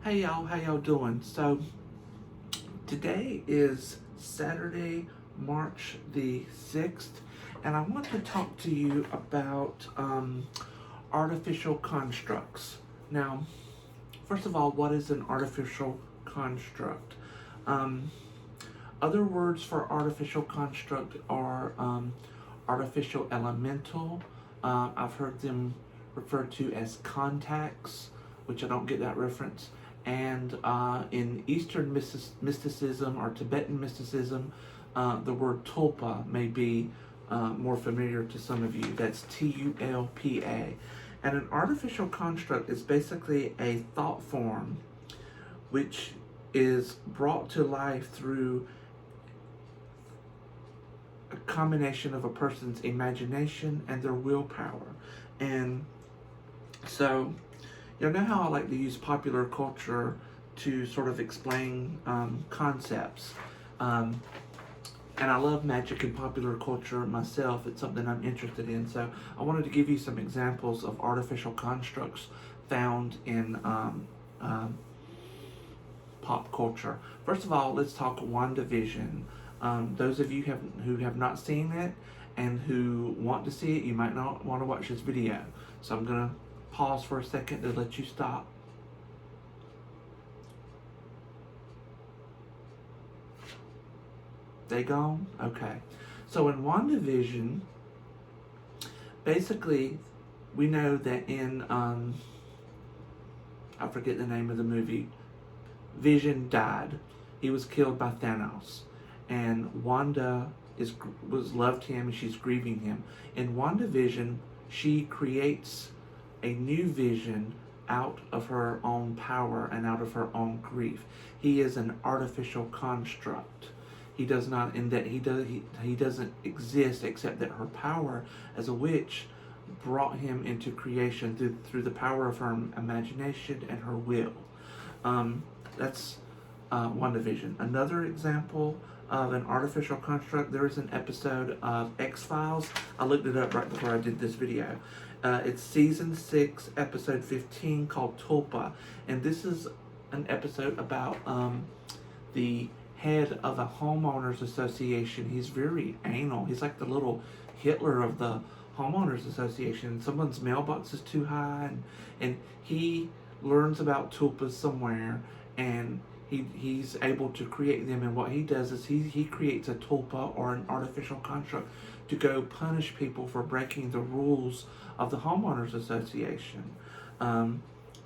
Hey y'all, how y'all doing? So today is Saturday, March the 6th, and I want to talk to you about artificial constructs. Now, first of all, what is an artificial construct? Um, Other words for artificial construct are artificial elemental. I've heard them referred to as contacts, which I don't get that reference. And in Eastern mysticism or Tibetan mysticism, the word tulpa may be more familiar to some of you. That's Tulpa. And an artificial construct is basically a thought form which is brought to life through a combination of a person's imagination and their willpower. And so, you know how I like to use popular culture to sort of explain concepts. Um, and I love magic and popular culture myself. It's something I'm interested in. So I wanted to give you some examples of artificial constructs found in pop culture. First of all, let's talk WandaVision. Those of you who have not seen it and who want to see it, you might not want to watch this video. So I'm going to pause for a second to let you stop. They gone? Okay. So in WandaVision, basically, we know that in, I forget the name of the movie, Vision died. He was killed by Thanos. And Wanda was loved him and she's grieving him. In WandaVision, she creates a new Vision out of her own power and out of her own grief. He is an artificial construct. He does not in that he doesn't exist except that her power as a witch brought him into creation through the power of her imagination and her will. That's WandaVision. Another example of an artificial construct, there is an episode of X-Files. I looked it up right before I did this video. It's season 6, episode 15, called Tulpa. And this is an episode about the head of a homeowners association. He's very anal. He's like the little Hitler of the homeowners association. Someone's mailbox is too high, and he learns about tulpas somewhere, and he's able to create them. And what he does is he creates a tulpa or an artificial construct to go punish people for breaking the rules of the homeowners association.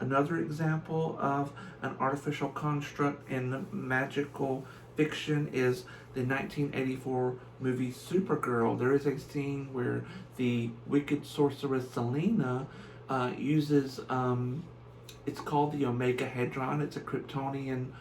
Another example of an artificial construct in magical fiction is the 1984 movie Supergirl. There is a scene where the wicked sorceress Selena uses, it's called the Omega Hedron. It's a Kryptonian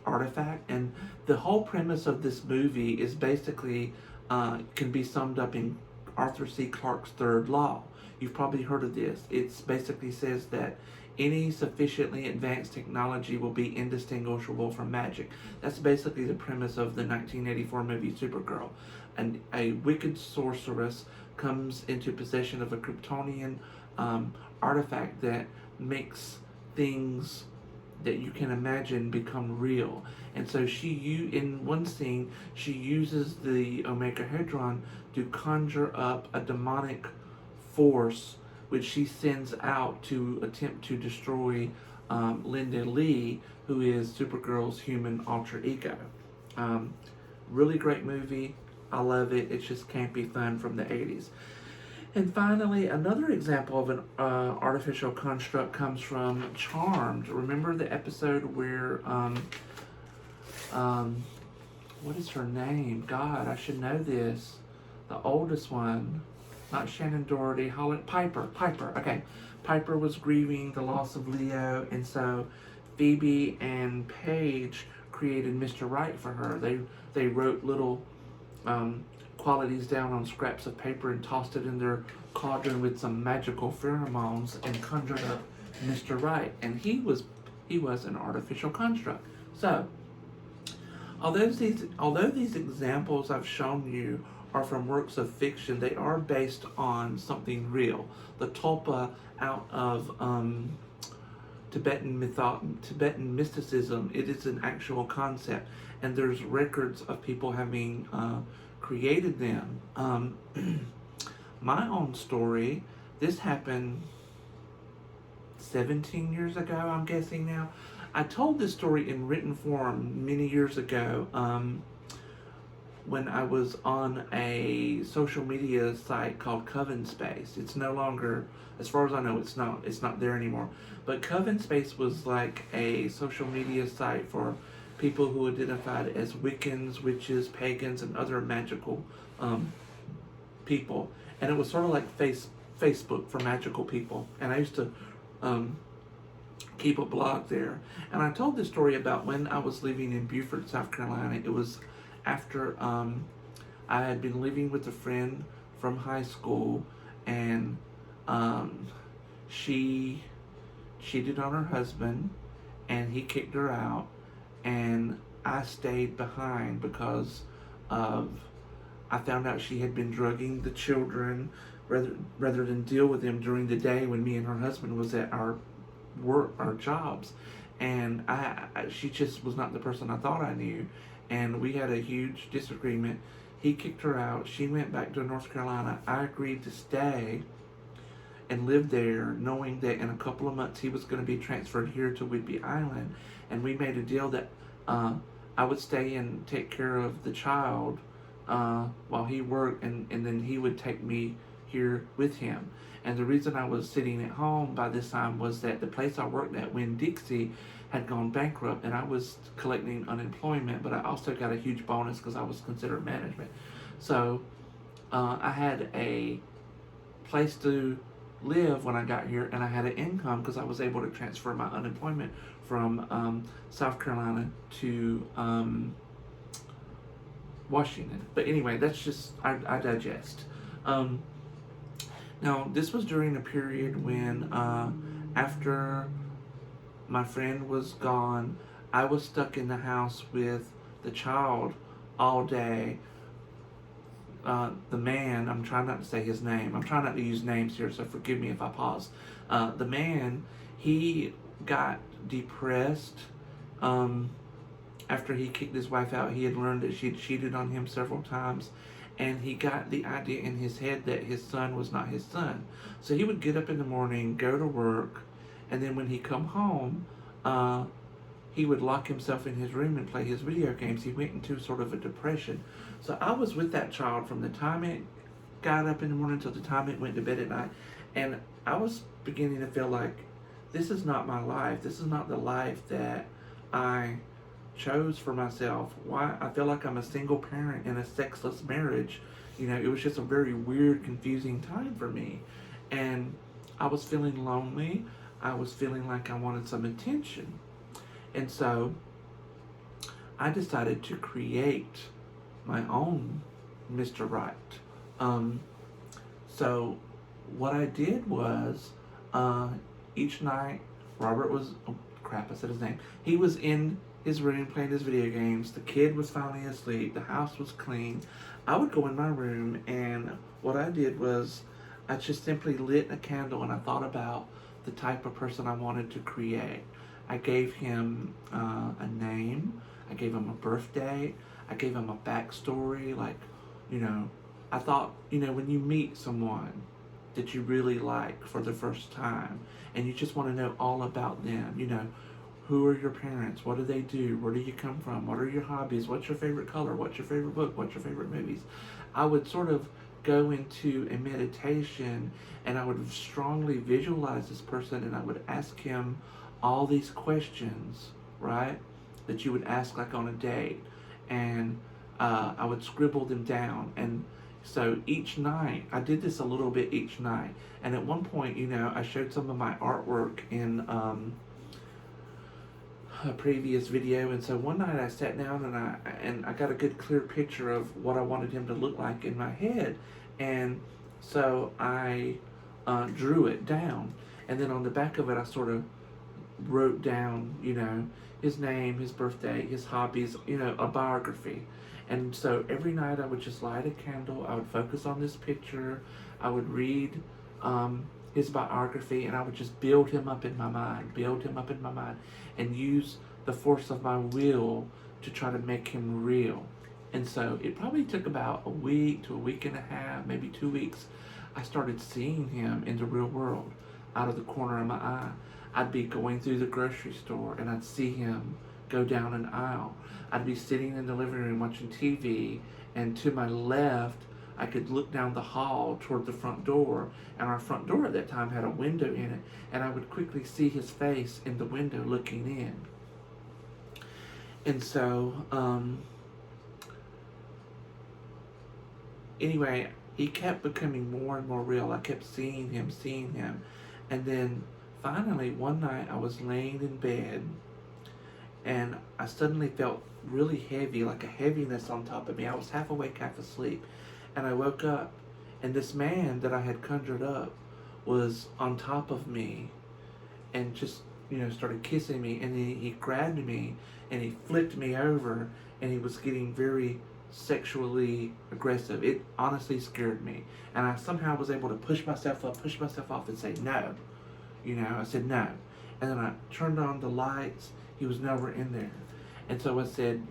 artifact. And the whole premise of this movie is basically, can be summed up in Arthur C. Clarke's third law. You've probably heard of this. It basically says that any sufficiently advanced technology will be indistinguishable from magic. That's basically the premise of the 1984 movie Supergirl. And a wicked sorceress comes into possession of a Kryptonian artifact that makes things that you can imagine become real. And so in one scene, she uses the Omega Hedron to conjure up a demonic force which she sends out to attempt to destroy Linda Lee, who is Supergirl's human alter ego. Really great movie. I love it. It's just campy fun from the 80s. And finally, another example of an artificial construct comes from Charmed. Remember the episode where, what is her name? God, I should know this. The oldest one. Not Shannon Doherty, Piper. Okay. Piper was grieving the loss of Leo, and so Phoebe and Paige created Mr. Right for her. They wrote little qualities down on scraps of paper and tossed it in their cauldron with some magical pheromones and conjured up Mr. Right. And he was an artificial construct. So, although these examples I've shown you are from works of fiction, they are based on something real. The tulpa out of Tibetan mysticism. It is an actual concept, and there's records of people having created them. My own story. This happened 17 years ago, I'm guessing now. I told this story in written form many years ago when I was on a social media site called Coven Space. It's no longer, as far as I know, it's not there anymore. But Coven Space was like a social media site for people who identified as Wiccans, witches, pagans, and other magical people. And it was sort of like Facebook for magical people. And I used to keep a blog there. And I told this story about when I was living in Beaufort, South Carolina. It was after I had been living with a friend from high school, and she cheated on her husband, and he kicked her out, and I stayed behind because I found out she had been drugging the children rather than deal with them during the day when me and her husband was at our jobs. And she just was not the person I thought I knew, and we had a huge disagreement. He kicked her out. She went back to North Carolina. I agreed to stay and live there, knowing that in a couple of months he was going to be transferred here to Whidbey Island. And we made a deal that I would stay and take care of the child while he worked, and then he would take me here with him. And the reason I was sitting at home by this time was that the place I worked at, Winn-Dixie, had gone bankrupt, and I was collecting unemployment, but I also got a huge bonus because I was considered management. So I had a place to live when I got here, and I had an income because I was able to transfer my unemployment from South Carolina to Washington. But anyway, that's just, I digest. Now, this was during a period when, after my friend was gone, I was stuck in the house with the child all day. The man, I'm trying not to say his name. I'm trying not to use names here, so forgive me if I pause. The man, he got depressed after he kicked his wife out. He had learned that she'd cheated on him several times, and he got the idea in his head that his son was not his son. So he would get up in the morning, go to work, and then when he come home, he would lock himself in his room and play his video games. He went into sort of a depression. So I was with that child from the time it got up in the morning until the time it went to bed at night. And I was beginning to feel like, this is not my life. This is not the life that I chose for myself. Why? I feel like I'm a single parent in a sexless marriage. You know, it was just a very weird, confusing time for me. And I was feeling lonely. I was feeling like I wanted some attention. And so I decided to create my own Mr. Right. So what I did was, each night, Robert was, oh crap, I said his name. He was in his room playing his video games. The kid was finally asleep. The house was clean. I would go in my room, and what I did was I just simply lit a candle, and I thought about the type of person I wanted to create. I gave him a name. I gave him a birthday. I gave him a backstory. Like, you know, I thought, you know, when you meet someone that you really like for the first time, and you just want to know all about them, you know, who are your parents? What do they do? Where do you come from? What are your hobbies? What's your favorite color? What's your favorite book? What's your favorite movies? I would sort of go into a meditation, and I would strongly visualize this person, and I would ask him all these questions, right, that you would ask like on a date. And I would scribble them down. And so each night, I did this a little bit each night. And at one point, you know, I showed some of my artwork in a previous video. And so one night I sat down, and I got a good clear picture of what I wanted him to look like in my head. And so I drew it down. And then on the back of it, I sort of wrote down, you know, his name, his birthday, his hobbies, you know, a biography. And so every night I would just light a candle. I would focus on this picture. I would read his biography, and I would just build him up in my mind, and use the force of my will to try to make him real. And so it probably took about a week to a week and a half, maybe 2 weeks. I started seeing him in the real world out of the corner of my eye. I'd be going through the grocery store and I'd see him go down an aisle. I'd be sitting in the living room watching TV, and to my left, I could look down the hall toward the front door, and our front door at that time had a window in it, and I would quickly see his face in the window looking in. And so, anyway, he kept becoming more and more real. I kept seeing him, and then finally one night I was laying in bed, and I suddenly felt really heavy, like a heaviness on top of me. I was half awake, half asleep, and I woke up, and this man that I had conjured up was on top of me, and just, started kissing me, and then he grabbed me, and he flipped me over, and he was getting very sexually aggressive. It honestly scared me, and I somehow was able to push myself off, and say no. I said no, and then I turned on the lights. He was nowhere in there, and so I said,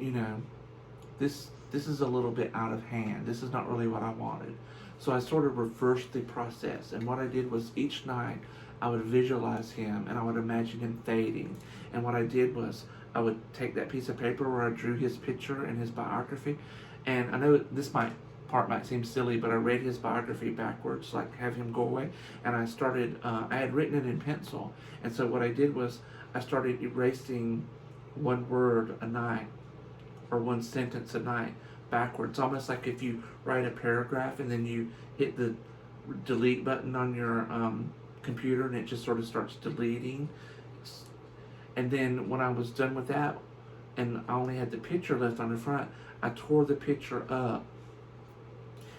this is a little bit out of hand. This is not really what I wanted. So I sort of reversed the process, and what I did was each night I would visualize him, and I would imagine him fading. And what I did was I would take that piece of paper where I drew his picture and his biography, and I know this part might seem silly, but I read his biography backwards, like have him go away, and I started, I had written it in pencil, and so what I did was I started erasing one word a night, or one sentence a night, backwards, almost like if you write a paragraph and then you hit the delete button on your computer, and it just sort of starts deleting. And then when I was done with that, and I only had the picture left on the front, I tore the picture up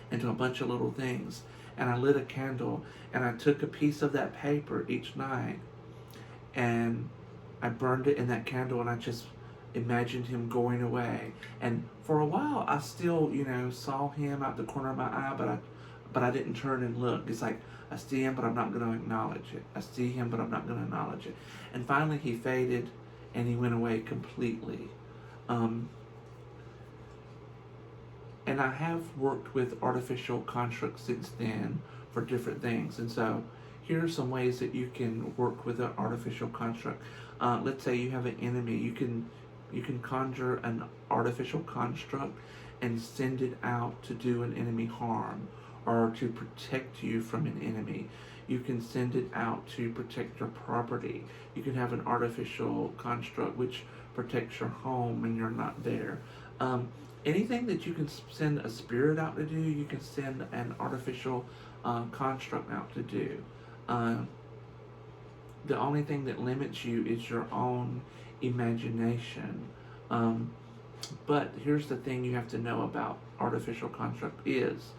into a bunch of little things, and I lit a candle, and I took a piece of that paper each night, and I burned it in that candle, and I just imagined him going away. And for a while, I still, saw him out the corner of my eye, but I didn't turn and look. It's like, I see him, but I'm not going to acknowledge it. I see him, but I'm not going to acknowledge it. And finally, he faded, and he went away completely. And I have worked with artificial constructs since then for different things. And so here are some ways that you can work with an artificial construct. Let's say you have an enemy. You can conjure an artificial construct and send it out to do an enemy harm, or to protect you from an enemy. You can send it out to protect your property. You can have an artificial construct which protects your home when you're not there. Anything that you can send a spirit out to do, you can send an artificial construct out to do. The only thing that limits you is your own imagination. But here's the thing you have to know about artificial construct is,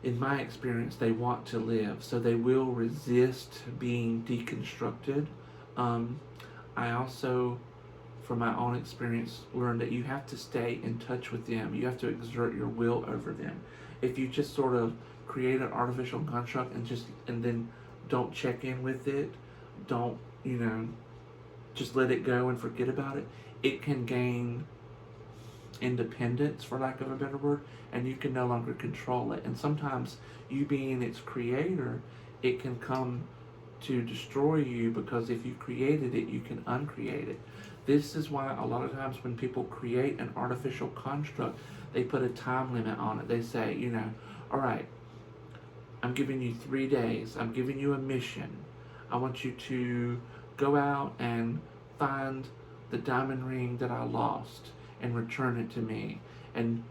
in my experience, they want to live, so they will resist being deconstructed. I also, from my own experience, learned that you have to stay in touch with them. You have to exert your will over them. If you just sort of create an artificial construct and then don't check in with it, don't, just let it go and forget about it, it can gain independence, for lack of a better word, and you can no longer control it. And sometimes you being its creator, it can come to destroy you, because if you created it, you can uncreate it. This is why a lot of times when people create an artificial construct, they put a time limit on it. They say, all right, I'm giving you 3 days. I'm giving you a mission. I want you to go out and find the diamond ring that I lost and return it to me. And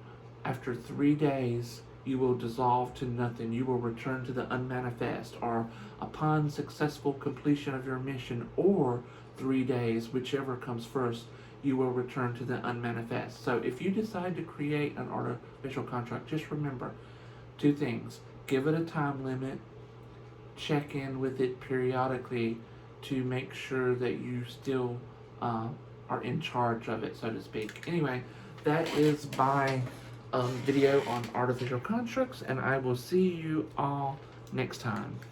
after 3 days, you will dissolve to nothing. You will return to the unmanifest, or upon successful completion of your mission, or 3 days, whichever comes first, you will return to the unmanifest. So if you decide to create an artificial contract, just remember 2 things. Give it a time limit. Check in with it periodically to make sure that you still are in charge of it, so to speak. Anyway, that is my video on artificial constructs, and I will see you all next time.